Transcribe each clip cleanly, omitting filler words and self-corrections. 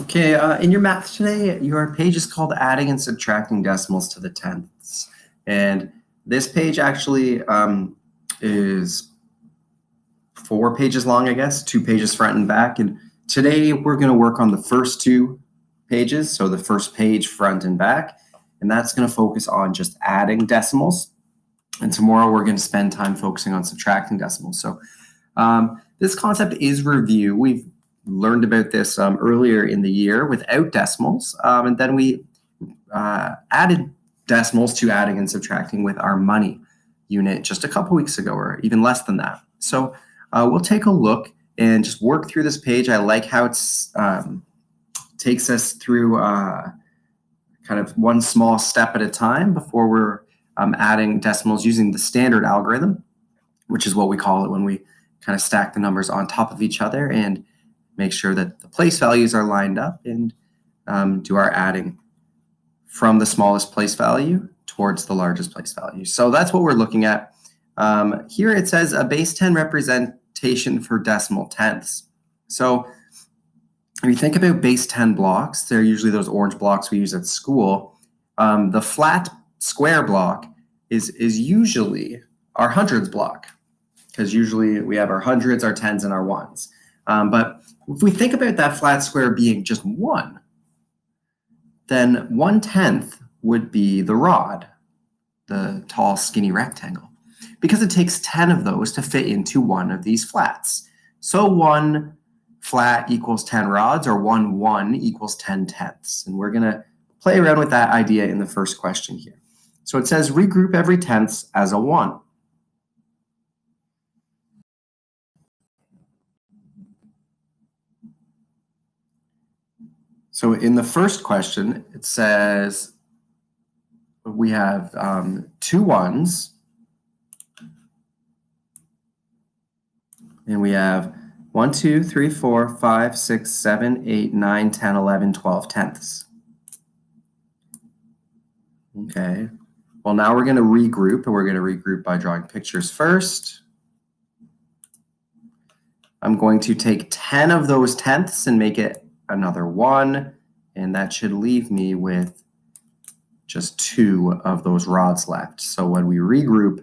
Okay, in your math today, your page is called Adding and Subtracting Decimals to the Tenths. And this page actually is 4 pages long, I guess, 2 pages front and back. And today we're going to work on the first 2 pages, so the first page front and back. And that's going to focus on just adding decimals. And tomorrow we're going to spend time focusing on subtracting decimals. So this concept is review. We've learned about this earlier in the year without decimals, and then we added decimals to adding and subtracting with our money unit just a couple weeks ago, or even less than that. So we'll take a look and just work through this page. I like how it takes us through kind of one small step at a time before we're adding decimals using the standard algorithm, which is what we call it when we kind of stack the numbers on top of each other and make sure that the place values are lined up and do our adding from the smallest place value towards the largest place value. So that's what we're looking at. Here it says a base 10 representation for decimal tenths. So if you think about base 10 blocks, they're usually those orange blocks we use at school. The flat square block is usually our hundreds block, because usually we have our hundreds, our tens, and our ones. But if we think about that flat square being just 1, then 1/10 would be the rod, the tall, skinny rectangle, because it takes 10 of those to fit into one of these flats. So 1 flat equals 10 rods, or 1 equals 10 tenths. And we're going to play around with that idea in the first question here. So it says regroup every tenths as a 1. So in the first question, it says we have 2 1s, and we have 1, 2, 3, 4, 5, 6, 7, 8, 9, 10, 11, 12 tenths. Okay, well, now we're going to regroup, and we're going to regroup by drawing pictures first. I'm going to take 10 of those tenths and make it another 1, and that should leave me with just 2 of those rods left. So when we regroup,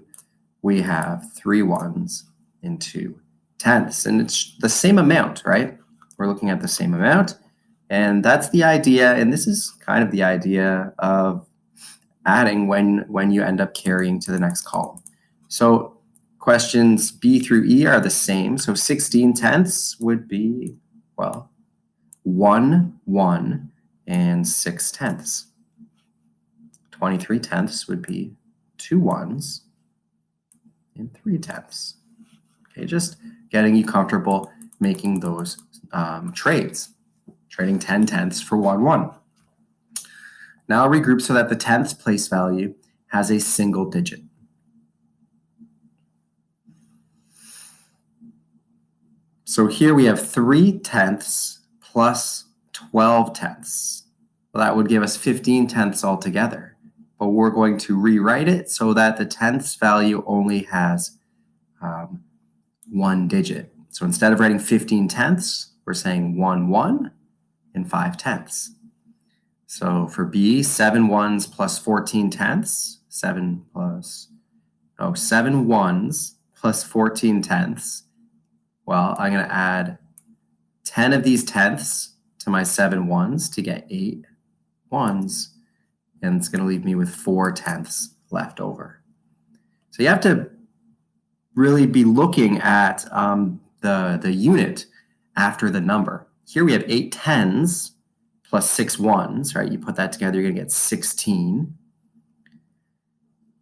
we have 3 1s and 2 tenths, and it's the same amount, right? We're looking at the same amount, and that's the idea, and this is kind of the idea of adding when you end up carrying to the next column. So questions B through E are the same, so 16 tenths would be, well, 1, 1, and 6 tenths. 23 tenths would be 2 1s and 3 tenths. Okay, just getting you comfortable making those trades, trading 10 tenths for 1 1. Now I'll regroup so that the tenths place value has a single digit. So here we have 3 tenths plus 12 tenths. Well, that would give us 15 tenths altogether. But we're going to rewrite it so that the tenths value only has 1 digit. So instead of writing 15 tenths, we're saying 1 1 and 5 tenths. So for B, 7 1s plus 14 tenths, 7 1s plus 14 tenths. Well, I'm going to add 10 of these tenths to my 7 1s to get 8 1s, and it's going to leave me with 4 tenths left over. So you have to really be looking at the unit after the number. Here we have 8 10s plus 6 1s, right? You put that together, you're going to get 16.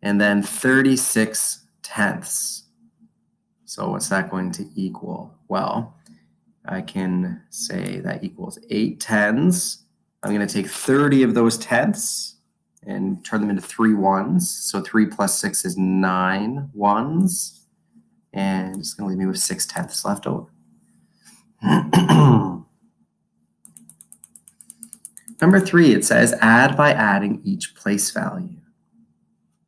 And then 36 tenths. So what's that going to equal? Well, I can say that equals 8 10s. I'm going to take 30 of those tenths and turn them into 3 1s. So 3 plus 6 is 9 1s. And it's going to leave me with 6 tenths left over. Number 3, it says add by adding each place value.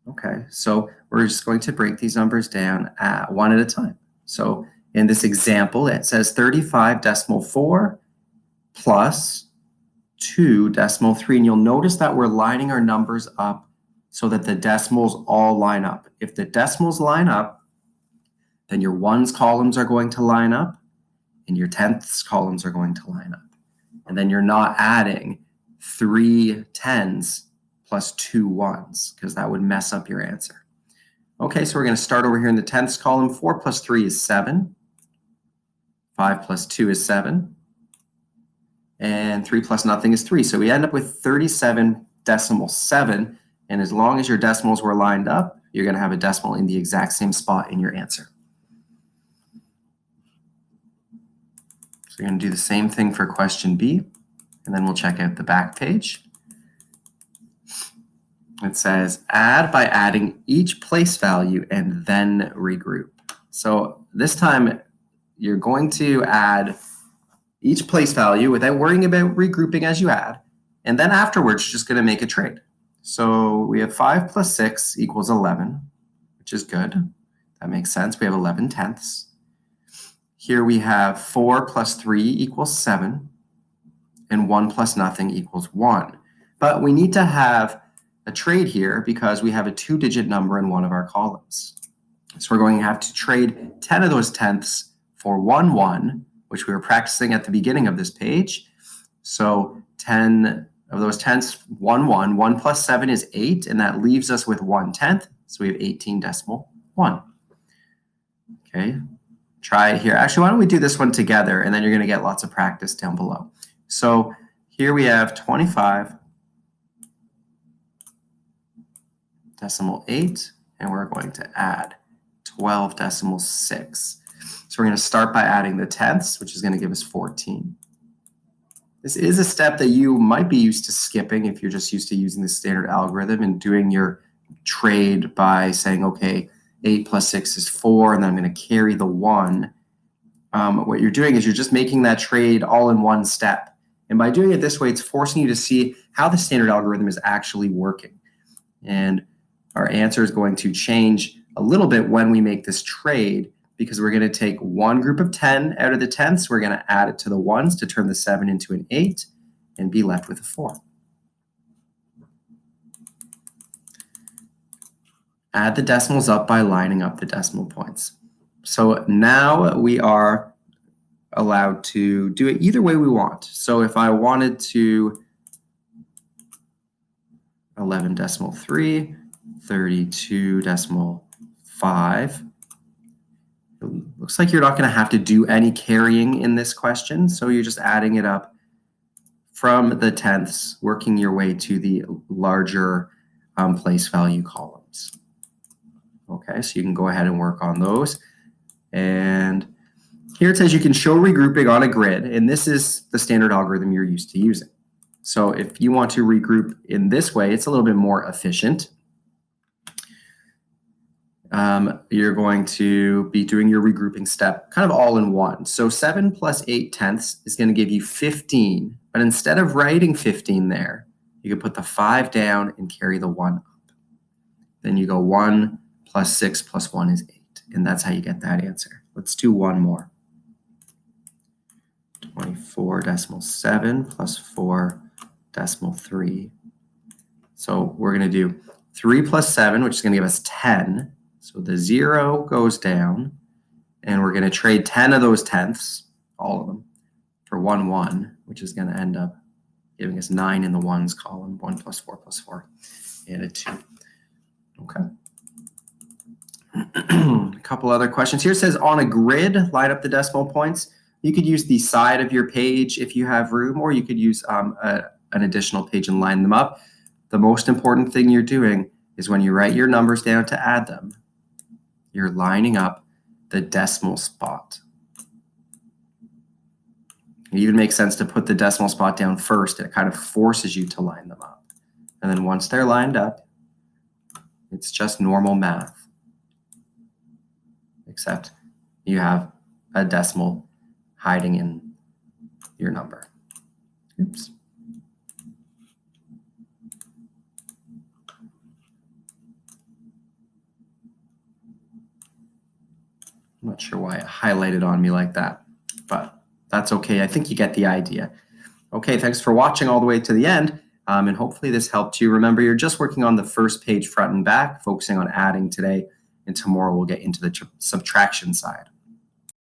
Okay, so we're just going to break these numbers down one at a time. So in this example, it says 35.4 plus 2 decimal 3. And you'll notice that we're lining our numbers up so that the decimals all line up. If the decimals line up, then your ones columns are going to line up and your tenths columns are going to line up. And then you're not adding 3 tens plus 2 ones because that would mess up your answer. Okay, so we're going to start over here in the tenths column. 4 plus 3 is 7. 5 plus 2 is 7. And 3 plus nothing is 3. So we end up with 37.7. And as long as your decimals were lined up, you're going to have a decimal in the exact same spot in your answer. So you're going to do the same thing for question B. And then we'll check out the back page. It says, add by adding each place value and then regroup. So this time, you're going to add each place value without worrying about regrouping as you add. And then afterwards, you're just going to make a trade. So we have 5 plus 6 equals 11, which is good. That makes sense. We have 11 tenths. Here we have 4 plus 3 equals 7. And 1 plus nothing equals 1. But we need to have a trade here because we have a 2-digit number in one of our columns. So we're going to have to trade 10 of those tenths for 1, 1, which we were practicing at the beginning of this page. So 10 of those tenths, 1, 1. 1 plus 7 is 8, and that leaves us with 1/10. So we have 18.1. Okay, try it here. Actually, why don't we do this one together, and then you're going to get lots of practice down below. So here we have 25.8, and we're going to add 12.6. So we're going to start by adding the tenths, which is going to give us 14. This is a step that you might be used to skipping if you're just used to using the standard algorithm and doing your trade by saying, okay, 8 plus 6 is 4, and then I'm going to carry the 1. What you're doing is you're just making that trade all in one step. And by doing it this way, it's forcing you to see how the standard algorithm is actually working. And our answer is going to change a little bit when we make this trade because we're going to take one group of 10 out of the tenths. We're going to add it to the ones to turn the 7 into an 8 and be left with a 4. Add the decimals up by lining up the decimal points. So now we are allowed to do it either way we want. So if I wanted to 11.3, 32.5, it looks like you're not going to have to do any carrying in this question. So you're just adding it up from the tenths, working your way to the larger place value columns. Okay, so you can go ahead and work on those. And here it says you can show regrouping on a grid, and this is the standard algorithm you're used to using. So if you want to regroup in this way, it's a little bit more efficient. You're going to be doing your regrouping step kind of all in one. So 7 plus 8 tenths is going to give you 15, but instead of writing 15 there, you can put the 5 down and carry the 1 up. Then you go 1 plus 6 plus 1 is 8, and that's how you get that answer. Let's do one more. 24.7 plus 4.3. So we're going to do 3 plus 7, which is going to give us 10. So the 0 goes down, and we're going to trade 10 of those tenths, all of them, for 1, 1, which is going to end up giving us 9 in the ones column. 1 plus 4 plus 4, and a 2. Okay. A couple other questions here. It says on a grid, line up the decimal points. You could use the side of your page if you have room, or you could use an additional page and line them up. The most important thing you're doing is when you write your numbers down to add them, you're lining up the decimal spot. It even makes sense to put the decimal spot down first. It kind of forces you to line them up. And then once they're lined up, it's just normal math, except you have a decimal hiding in your number. Oops. I'm not sure why it highlighted on me like that, but that's okay. I think you get the idea. Okay, thanks for watching all the way to the end. And hopefully this helped you. Remember, you're just working on the first page front and back, focusing on adding today. And tomorrow we'll get into the subtraction side.